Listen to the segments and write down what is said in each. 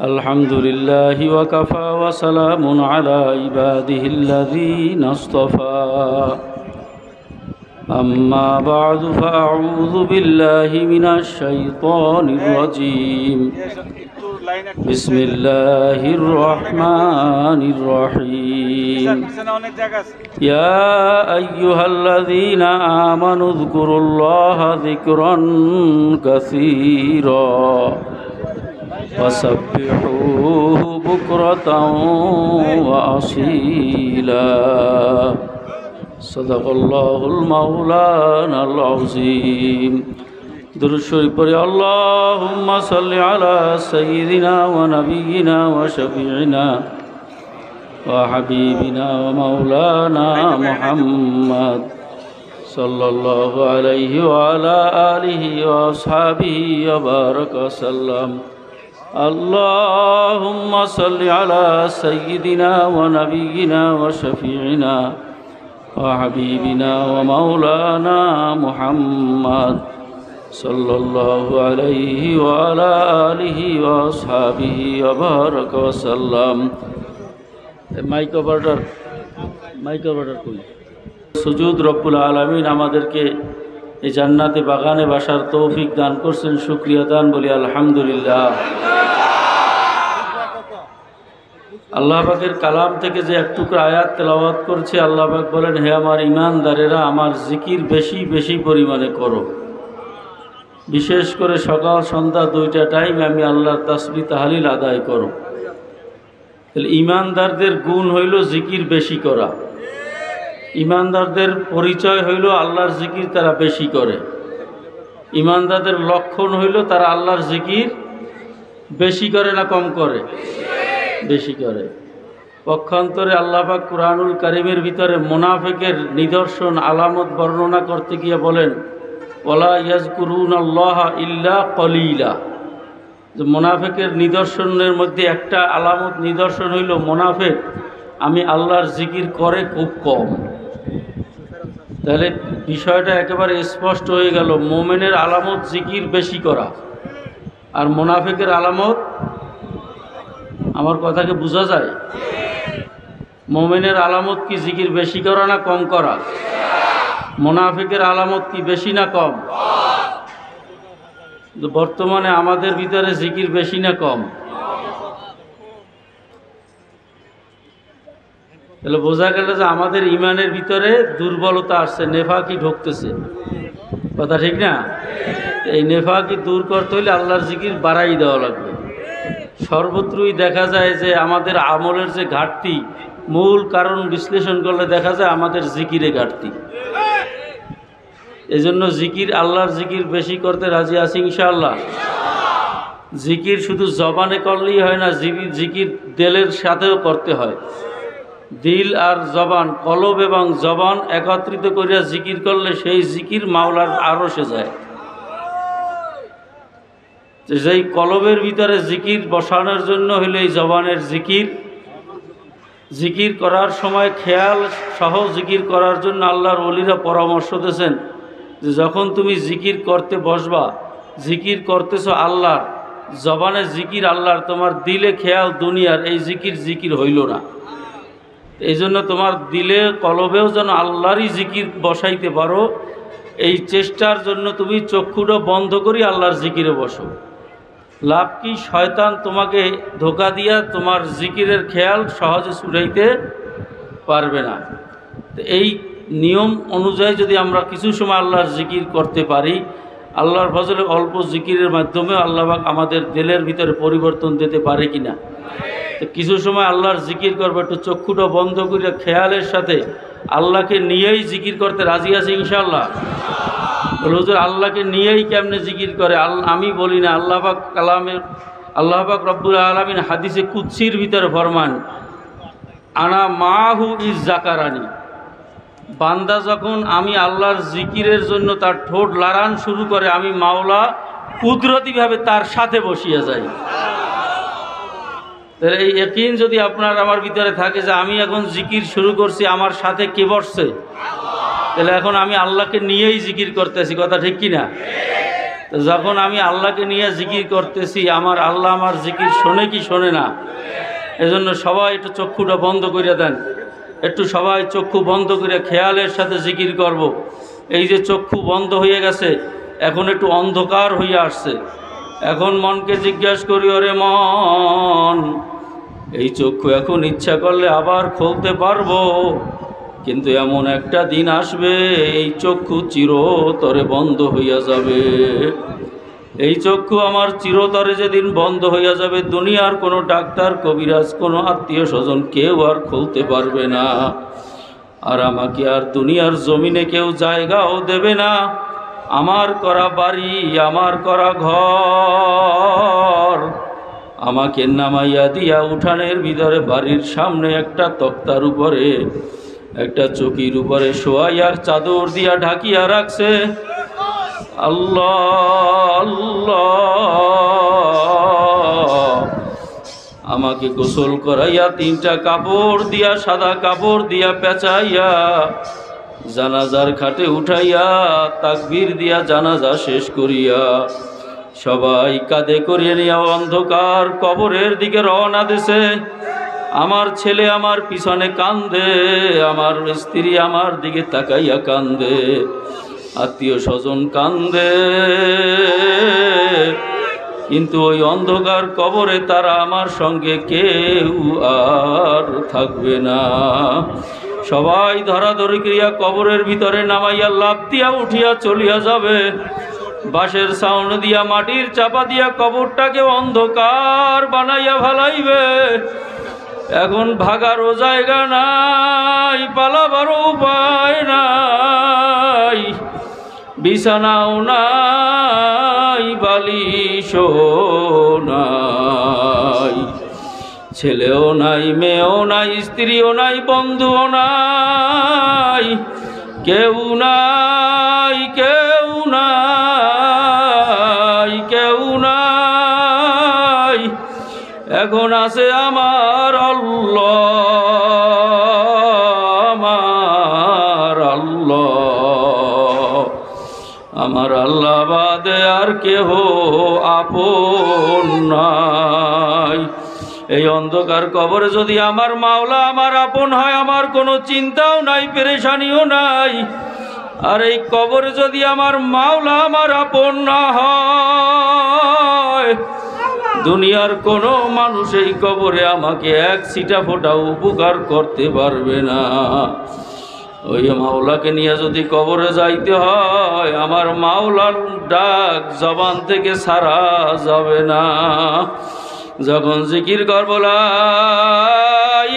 الحمد لله وكفى وسلام على عباده الذين اصطفى أما بعد فأعوذ بالله من الشيطان الرجيم بسم الله الرحمن الرحيم يا أيها الذين آمنوا اذكروا الله ذكرا كثيرا وسبحوه بكرة وأصيلا صدق الله المولانا العظيم درود شریف پڑھیں اللهم صل على سيدنا ونبينا وشفيعنا وحبيبنا ومولانا محمد صلى الله عليه وعلى آله وأصحابه وبارك وسلم اللهم صل على سيدنا ونبينا وشفيعنا وحبيبنا ومولانا محمد صلى الله عليه وعلى آله وأصحابه وبارك وسلم mic operator কই সুজুদ রব্বুল আলামিন আমাদেরকে এই জান্নাতে বাগানে বাসার তৌফিক দান করছেন শুকরিয়া দান বলি আলহামদুলিল্লাহ। আল্লাহ পাকের কালাম থেকে যে এক টুকরা আয়াত তেলাওয়াত করছে, আল্লাহ পাক বলেন, হে আমার ঈমানদারেরা আমার জিকির বেশি বেশি পরিমাণে করো। বিশেষ করে সকাল সন্ধ্যা দুইটা টাইম আমি আল্লাহর তাসবিহ তাহলিল আদায় করো। তাহলে ঈমানদারদের গুণ হইল জিকির বেশি করা। ঈমানদারদের পরিচয় হইল আল্লাহর জিকির তারা বেশি করে। ঈমানদারদের লক্ষণ হইল তারা আল্লাহর জিকির বেশি করে না কম করে? বেশি করে। পক্ষান্তরে আল্লাহ পাক কুরআনুল কারীমের ভিতরে মুনাফিকের নিদর্শন আলামত বর্ণনা করতে গিয়ে বলেন, ওয়ালা ইয়াজকুরুনাল্লাহা ইল্লা কলিলা। যে মুনাফিকের নিদর্শনের মধ্যে একটা আলামত নিদর্শন হইল মুনাফিক আমি আল্লাহর জিকির করে খুব কম। তাহলে বিষয়টা একেবারে স্পষ্ট হয়ে গেল, মুমিনের আলামত জিকির বেশি করা, আর মুনাফিকের আলামত, আমার কথাকে বোঝা যায়? মুমিনের আলামত কি জিকির বেশি করা না কম করা? মুনাফিকের আলামত কি বেশি না কম? বর্তমানে আমাদের ভিতরে জিকির বেশি না কম? তাহলে বোঝা গেল যে আমাদের ইমানের ভিতরে দুর্বলতা আসছে, নেফাকি ঢুকতেছে। কথা ঠিক না? এই নেফাকি দূর করতে হলে আল্লাহর জিকির বাড়াই দেওয়া লাগবে। সর্বত্রই দেখা যায় যে আমাদের আমলের যে ঘাটতি, মূল কারণ বিশ্লেষণ করলে দেখা যায় আমাদের জিকিরে ঘাটতি। এজন্য জিকির, আল্লাহর জিকির বেশি করতে রাজি আছি ইনশাআল্লাহ। জিকির শুধু জবানে করলেই হয় না, জিকির দিলের সাথেও করতে হয়। দিল আর জবান, কলব এবং জবান একত্রিত করিয়া জিকির করলে সেই জিকির মাওলার আরশে যায়। যেই কলবের ভিতরে জিকির বসানোর জন্য হইলে এই জবানের জিকির, জিকির করার সময় খেয়াল সহ জিকির করার জন্য আল্লাহর ওলিরা পরামর্শ দিয়েছেন যে যখন তুমি জিকির করতে বসবা, জিকির করতেছো আল্লাহর, জবানে জিকির আল্লাহর, তোমার দিলে খেয়াল দুনিয়ার, এই জিকির হইল না। এই জন্য তোমার দিলে কলবেও যেন আল্লাহরই জিকির বসাইতে পারো, এই চেষ্টার জন্য তুমি চক্ষুটা বন্ধ করি আল্লাহর জিকিরে বসো। লাভ কি? শয়তান তোমাকে ধোঁকা দিয়া তোমার জিকিরের খেয়াল সহজে ছুটাইতে পারবে না। এই নিয়ম অনুযায়ী যদি আমরা কিছু সময় আল্লাহর জিকির করতে পারি, আল্লাহর ফজলে অল্প জিকিরের মাধ্যমে আল্লাহ পাক আমাদের দিলের ভিতরে পরিবর্তন দিতে পারে কিনা। তো কিছু সময় আল্লাহর জিকির করবো, একটু চক্ষুটা বন্ধ করে খেয়ালের সাথে আল্লাহকে নিয়েই জিকির করতে রাজি আছে ইনশাআল্লাহ। হুজুর আল্লাহকে নিয়েই কেমনে জিকির করে? আমি বলি না, আল্লাহ পাক কালামের, আল্লাহ পাক রব্বুল আলামিন হাদিসে কুদসির ভিতরে ফরমান, আনা মাহু ইজ জাকারানি। বান্দা যখন আমি আল্লাহর জিকিরের জন্য তার ঠোঁট লাড়ান শুরু করে, আমি মাওলা কুদরতিভাবে তার সাথে বসিয়া যাই। তাহলে এই ইয়াকিন যদি আপনার আমার ভিতরে থাকে যে আমি এখন জিকির শুরু করছি, আমার সাথে কে বসছে? তাহলে এখন আমি আল্লাহকে নিয়েই জিকির করতেছি। কথা ঠিক কিনা? যখন আমি আল্লাহকে নিয়ে জিকির করতেছি, আমার আল্লাহ আমার জিকির শোনে কি শোনে না? এজন্য সবাই একটু চক্ষুটা বন্ধ করে দেন, একটু সবাই চক্ষু বন্ধ করে খেয়ালের সাথে জিকির করব। এই যে চক্ষু বন্ধ হয়ে গেছে, এখন একটু অন্ধকার হয়ে আসছে। এখন মনকে জিজ্ঞাসা করি, ওরে মন, এই চক্ষু এখন ইচ্ছা করলে আবার খুলতে পারবো, কিন্তু এমন একটা দিন আসবে এই চক্ষু চিরতরে বন্ধ হইয়া যাবে। এই চক্ষু আমার চিরতরে যেদিন বন্ধ হইয়া যাবে, দুনিয়ার কোনো ডাক্তার কবিরাজ কোনো আত্মীয় স্বজন কেউ আর খুলতে পারবে না। আর আমাকে আর দুনিয়ার জমিনে কেউ জায়গাও দেবে না। আমার করা বাড়ি, আমার করা ঘর আমাকে নামাইয়া দিয়া উঠানের ভিতরে বাড়ির সামনে একটা তক্তার উপরে, একটা চকির উপরে শোয়াইয়া চাদর দিয়া ঢাকিয়া রাখছে। আল্লাহ আল্লাহ, আমাকে গোসল করাইয়া 3টা কাপড় দিয়া, সাদা কাপড় দিয়া পেঁচাইয়া জানাজার খাটে উঠাইয়া তাকবীর দিয়া জানাজা শেষ করিয়া সবাই কাঁধে করিয়ে নিয়ে অন্ধকার কবরের দিকে রওনা দিছে। আমার ছেলে আমার পিছনে কান্দে, আমার স্ত্রী আমার দিকে তাকাইয়া কান্দে, আত্মীয় স্বজন কান্দে, কিন্তু ওই অন্ধকার কবরে তারা আমার সঙ্গে কেউ আর থাকবে না। সবাই ধরাধরি করিয়া কবরের ভিতরে নামাইয়া লাফ দিয়া উঠিয়া চলিয়া যাবে। বাঁশের ছাউন দিয়া মাটির চাপা দিয়া কবরটাকে অন্ধকার বানাইয়া ফেলাইবে। এখন ভাগারও জায়গা নাই, পালাবারও উপায় নাই, বিছানাও নাই, বালিশও নাই, ছেলেও নাই, মেয়েও নাই, স্ত্রীও নাই, বন্ধুও নাই, কেউ নাই, কেউ নাই, কেউ নাই। এখন আছে আমার আল্লাহ, আমার আল্লাহ, আমার আল্লাহ বাদে আর কেহ আপন নাই। এই অন্ধকার কবরে যদি আমার মাওলা আমার আপন হয়, আমার কোনো চিন্তাও নাই, পেরেশানিও নাই। আর এই কবরে যদি আমার মাওলা আমার আপন না হয়, দুনিয়ার কোনো মানুষ এই কবরে আমাকে এক ছিটা ফোঁটা উপকার করতে পারবে না। ওই মাওলাকে নিয়ে যদি কবরে যাইতে হয়, আমার মাওলার ডাক জবান থেকে ছাড়া যাবে না। যখন জিকির করব লা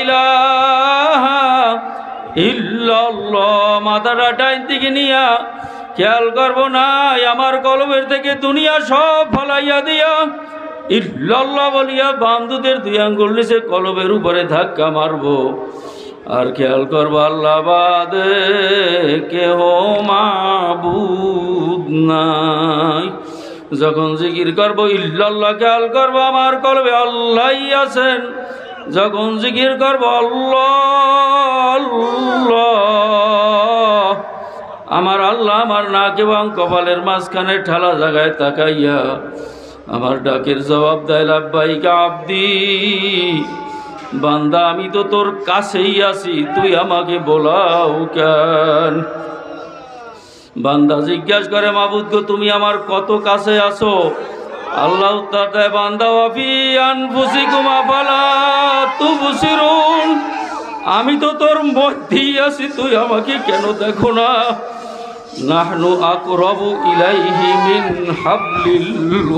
ইলাহা ইল্লাল্লাহ, মাথাটা ডাইন দিকে নিয়া খেয়াল করব না, আমার কলবের থেকে দুনিয়া সব ফলাইয়া দিয়া ইল্লাল্লাহ বলিয়া বান্দুদের 2 আঙ্গুল নিচে কলবের উপরে ধাক্কা মারব। আর খেয়াল করব আল্লাহ বাদে কেহ মাবুদ নাই। যখন জিকির করব ইল্লাল্লাহ, খেয়াল করব আমার কলবে আল্লাহই আছেন। যখন জিকির করব আল্লাহ আল্লাহ, আমার আল্লাহ আমার নাক এবং কপালের মাঝখানে ঠালা জায়গায় তাকাইয়া আমার ডাকের জবাব দেয়, লাব্বাইকা আব্দি, বান্দা আমি তো তোর কাছেই আছি, তুই আমাকে বলাও কেন? বান্দা জিজ্ঞাসা করে, মাবুদ গো তুমি আমার কত কাছে আছো? আল্লাহ উত্তর দেয়, বান্দা ওয়াফি আনফুসিকুম আফালা তুবসিরুন, আমি তো তোর মধ্যেই আছি, তুই আমাকে কেন দেখো না? নাহনু আকরাবু ইলাইহি মিন হাবলিল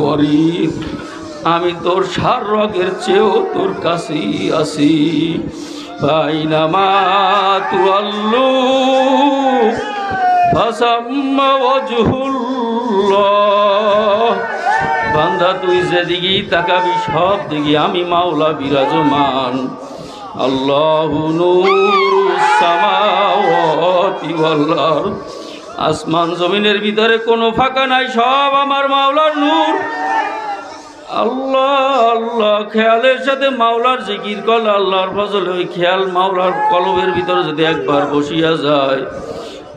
ওয়ারিদ, আমি তোর সার রগের চেয়েও তোর কাছেই আছি। বাইনামা তুআল্লু ফাসাম্মা ওয়াজহুল্লাহ, বান্দা তুই যেদিকেই তাকাবি সব দিকে আমি মাওলা বিরাজমান। আল্লাহু নূরুস সামাওয়াতি ওয়াল আরদ, আসমান জমিনের ভিতরে কোনো ফাঁকা নাই, সব আমার মাওলার নূর। আল্লাহ আল্লাহ, খেয়ালের সাথে মাওলার জিকির করলে আল্লাহর ফজলে ওই খেয়াল মাওলার কলবের ভিতরে যদি একবার বসিয়া যায়,